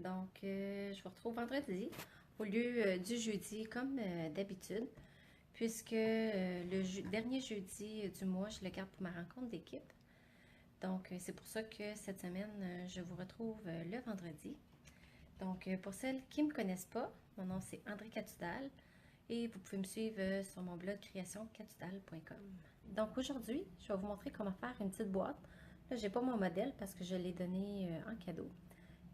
Donc, je vous retrouve vendredi au lieu du jeudi comme d'habitude, puisque le dernier jeudi du mois, je le garde pour ma rencontre d'équipe. Donc, c'est pour ça que cette semaine, je vous retrouve le vendredi. Donc, pour celles qui ne me connaissent pas, mon nom c'est André Catudal et vous pouvez me suivre sur mon blog créationcatudal.com. Donc, aujourd'hui, je vais vous montrer comment faire une petite boîte. Là, j'ai pas mon modèle parce que je l'ai donné en cadeau.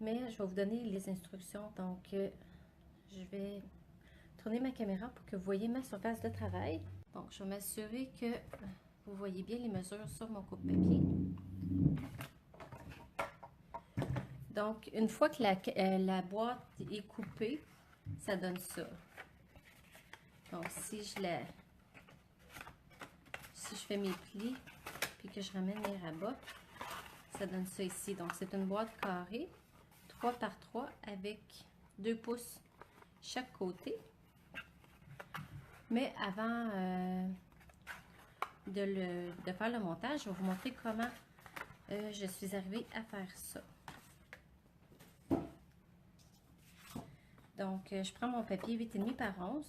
Mais je vais vous donner les instructions. Donc, je vais tourner ma caméra pour que vous voyez ma surface de travail. Donc, je vais m'assurer que vous voyez bien les mesures sur mon coupe-papier. Donc, une fois que la boîte est coupée, ça donne ça. Donc, si je fais mes plis, puis que je ramène les rabats, ça donne ça ici. Donc, c'est une boîte carrée, 3 par 3 avec 2 pouces chaque côté. Mais avant de faire le montage, je vais vous montrer comment je suis arrivée à faire ça. Donc, je prends mon papier 8,5 par 11.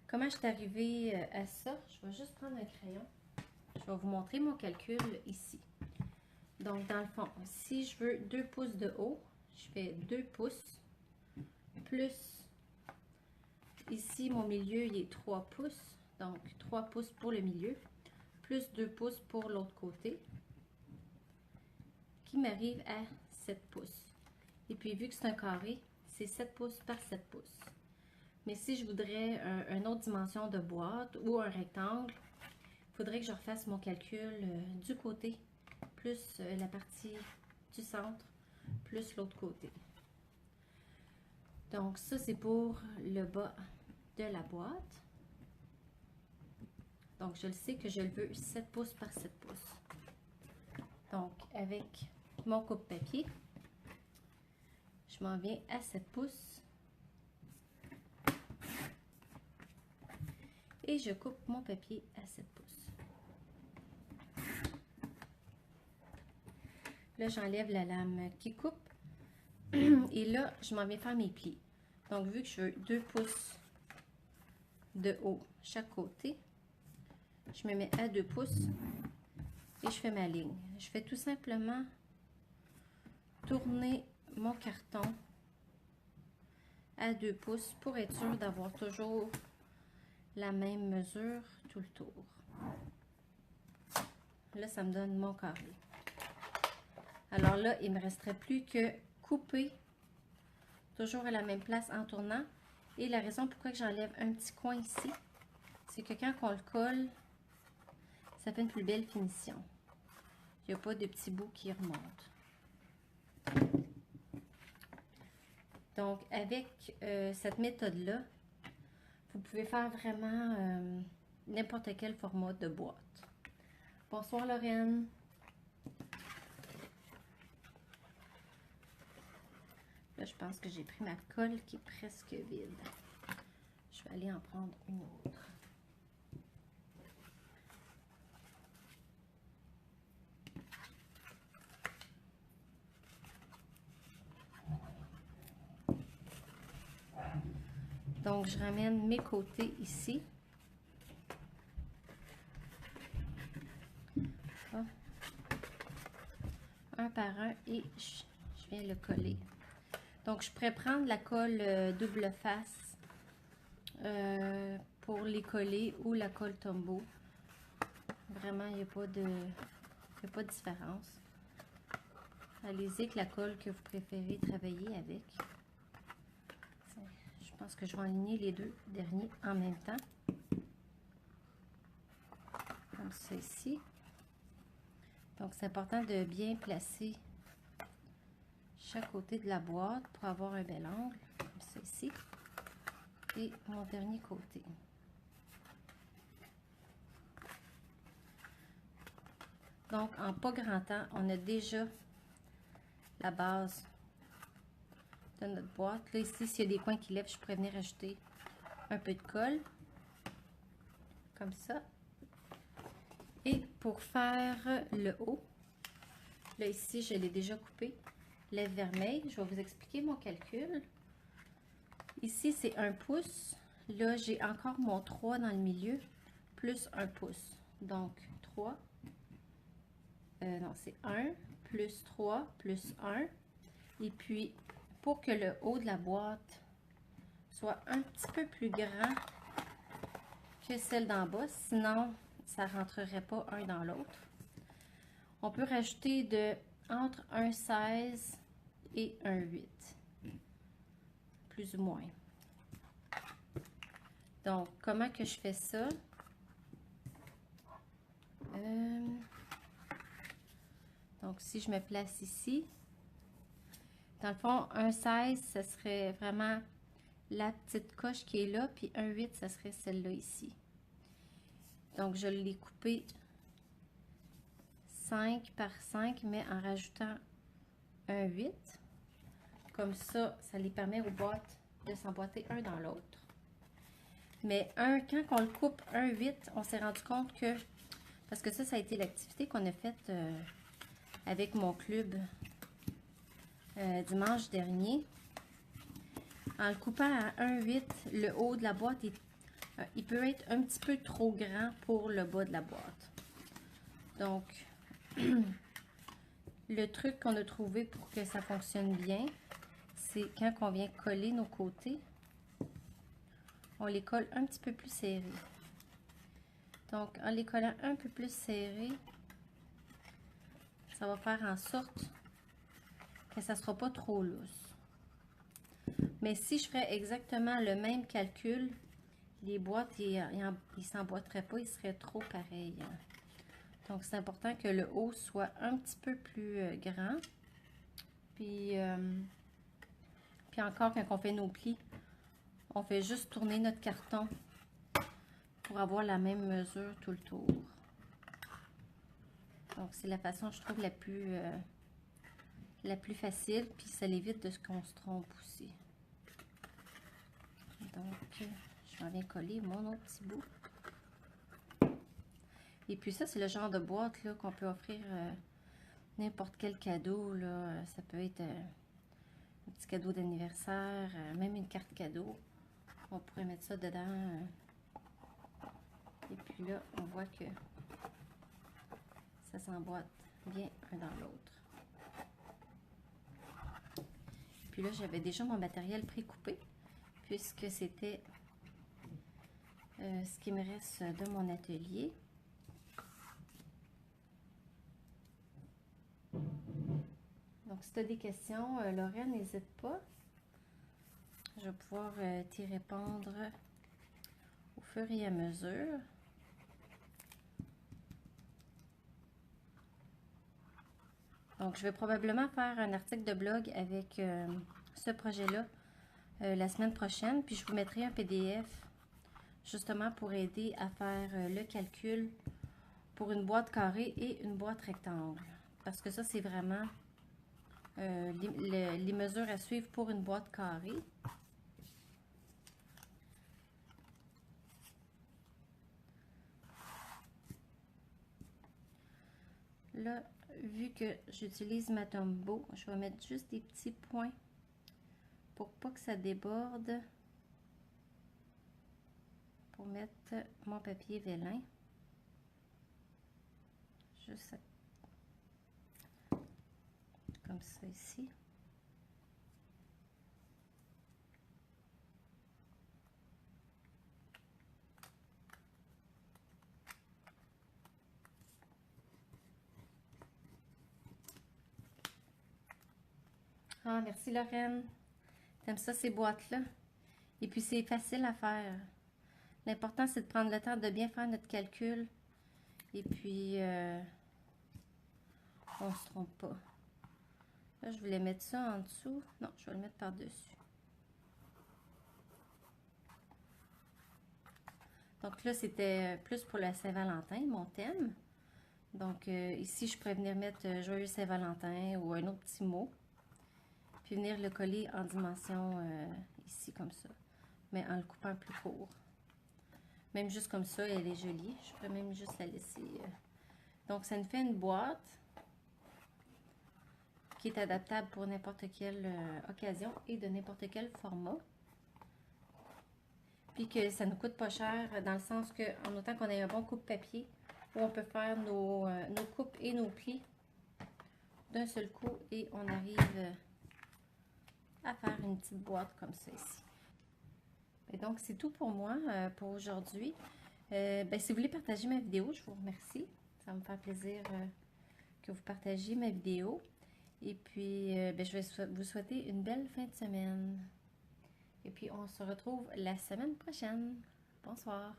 Comment je suis arrivée à ça? Je vais juste prendre un crayon. Je vais vous montrer mon calcul ici. Donc, dans le fond, si je veux 2 pouces de haut, je fais 2 pouces plus, ici, mon milieu, il est 3 pouces. Donc, 3 pouces pour le milieu, plus 2 pouces pour l'autre côté, qui m'arrive à 7 pouces. Et puis, vu que c'est un carré, c'est 7 pouces par 7 pouces. Mais si je voudrais une autre dimension de boîte ou un rectangle, il faudrait que je refasse mon calcul du côté, plus la partie du centre, plus l'autre côté. Donc, ça, c'est pour le bas de la boîte. Donc, je le sais que je le veux 7 pouces par 7 pouces. Donc, avec mon coupe-papier, je m'en viens à 7 pouces. Et je coupe mon papier à 7 pouces. Là, j'enlève la lame qui coupe. Et là, je m'en viens faire mes plis. Donc, vu que je veux 2 pouces de haut chaque côté, je me mets à 2 pouces et je fais ma ligne. Je fais tout simplement tourner mon carton à 2 pouces pour être sûr d'avoir toujours la même mesure tout le tour. Là, ça me donne mon carré. Alors là, il ne me resterait plus que couper toujours à la même place en tournant. Et la raison pourquoi j'enlève un petit coin ici, c'est que quand on le colle, ça fait une plus belle finition. Il n'y a pas de petits bouts qui remontent. Donc, avec cette méthode-là, vous pouvez faire vraiment n'importe quel format de boîte. Bonsoir Lorraine. Là, je pense que j'ai pris ma colle qui est presque vide. Je vais aller en prendre une autre. Donc, je ramène mes côtés ici. Un par un et je viens le coller. Donc, je pourrais prendre la colle double face pour les coller ou la colle Tombow. Vraiment, il n'y a pas de différence. Allez-y avec la colle que vous préférez travailler avec. Je pense que je vais aligner les deux derniers en même temps. Comme ça ici. Donc, c'est important de bien placer chaque côté de la boîte pour avoir un bel angle, comme ça ici, et mon dernier côté. Donc, en pas grand temps, on a déjà la base de notre boîte. Là, ici, s'il y a des coins qui lèvent, je pourrais venir ajouter un peu de colle, comme ça. Et pour faire le haut, là, ici, je l'ai déjà coupé. lèvres vermeilles. Je vais vous expliquer mon calcul. Ici, c'est 1 pouce. Là, j'ai encore mon 3 dans le milieu, plus 1 pouce. Donc, 3. Non, c'est 1, plus 3, plus 1. Et puis, pour que le haut de la boîte soit un petit peu plus grand que celle d'en bas, sinon, ça ne rentrerait pas un dans l'autre. On peut rajouter entre 1,16 et 1,8. Plus ou moins. Donc, comment que je fais ça? Donc, si je me place ici, dans le fond, 1,16, ce serait vraiment la petite coche qui est là, puis 1,8, ce serait celle-là ici. Donc, je l'ai coupé 5 par 5, mais en rajoutant 1,8. Comme ça, ça les permet aux boîtes de s'emboîter un dans l'autre. Mais quand on le coupe 1,8, on s'est rendu compte que, parce que ça a été l'activité qu'on a faite avec mon club dimanche dernier. En le coupant à 1,8, le haut de la boîte, il peut être un petit peu trop grand pour le bas de la boîte. Donc, le truc qu'on a trouvé pour que ça fonctionne bien, c'est quand on vient coller nos côtés, on les colle un petit peu plus serrés. Donc, en les collant un peu plus serrés, ça va faire en sorte que ça ne sera pas trop lousse. Mais si je ferais exactement le même calcul, les boîtes, ils ne s'emboîteraient pas, ils seraient trop pareils. Donc, c'est important que le haut soit un petit peu plus grand. Puis encore, quand on fait nos plis, on fait juste tourner notre carton pour avoir la même mesure tout le tour. Donc, c'est la façon, je trouve, la plus facile. Puis, ça évite de qu'on se trompe aussi. Donc, je viens coller mon autre petit bout. Et puis ça, c'est le genre de boîte qu'on peut offrir n'importe quel cadeau. Là. Ça peut être un petit cadeau d'anniversaire, même une carte cadeau. On pourrait mettre ça dedans. Et puis là, on voit que ça s'emboîte bien un dans l'autre. Puis là, j'avais déjà mon matériel pré-coupé, puisque c'était ce qui me reste de mon atelier. Donc, si tu as des questions, Lorraine, n'hésite pas. Je vais pouvoir t'y répondre au fur et à mesure. Donc, je vais probablement faire un article de blog avec ce projet-là la semaine prochaine. Puis, je vous mettrai un PDF justement pour aider à faire le calcul pour une boîte carrée et une boîte rectangle. Parce que ça, c'est vraiment les mesures à suivre pour une boîte carrée. Là, vu que j'utilise ma Tombow, je vais mettre juste des petits points pour pas que ça déborde. Pour mettre mon papier vélin. Juste comme ça ici. Ah, merci Lorraine. T'aimes ça ces boîtes-là? Et puis c'est facile à faire. L'important c'est de prendre le temps de bien faire notre calcul. Et puis on se trompe pas. Là, je voulais mettre ça en dessous. Non, je vais le mettre par-dessus. Donc là, c'était plus pour la Saint-Valentin, mon thème. Donc ici, je pourrais venir mettre Joyeux Saint-Valentin ou un autre petit mot. Puis venir le coller en dimension ici, comme ça. Mais en le coupant plus court. Même juste comme ça, elle est jolie. Je pourrais même juste la laisser. Donc, ça nous fait une boîte qui est adaptable pour n'importe quelle occasion et de n'importe quel format. Puis que ça nous coûte pas cher dans le sens que, en autant qu'on ait un bon coupe-papier, où on peut faire nos coupes et nos plis d'un seul coup et on arrive à faire une petite boîte comme ça ici. Et donc, c'est tout pour moi pour aujourd'hui. Si vous voulez partager ma vidéo, je vous remercie. Ça va me faire plaisir que vous partagiez ma vidéo. Et puis, je vais vous souhaiter une belle fin de semaine. Et puis, on se retrouve la semaine prochaine. Bonsoir.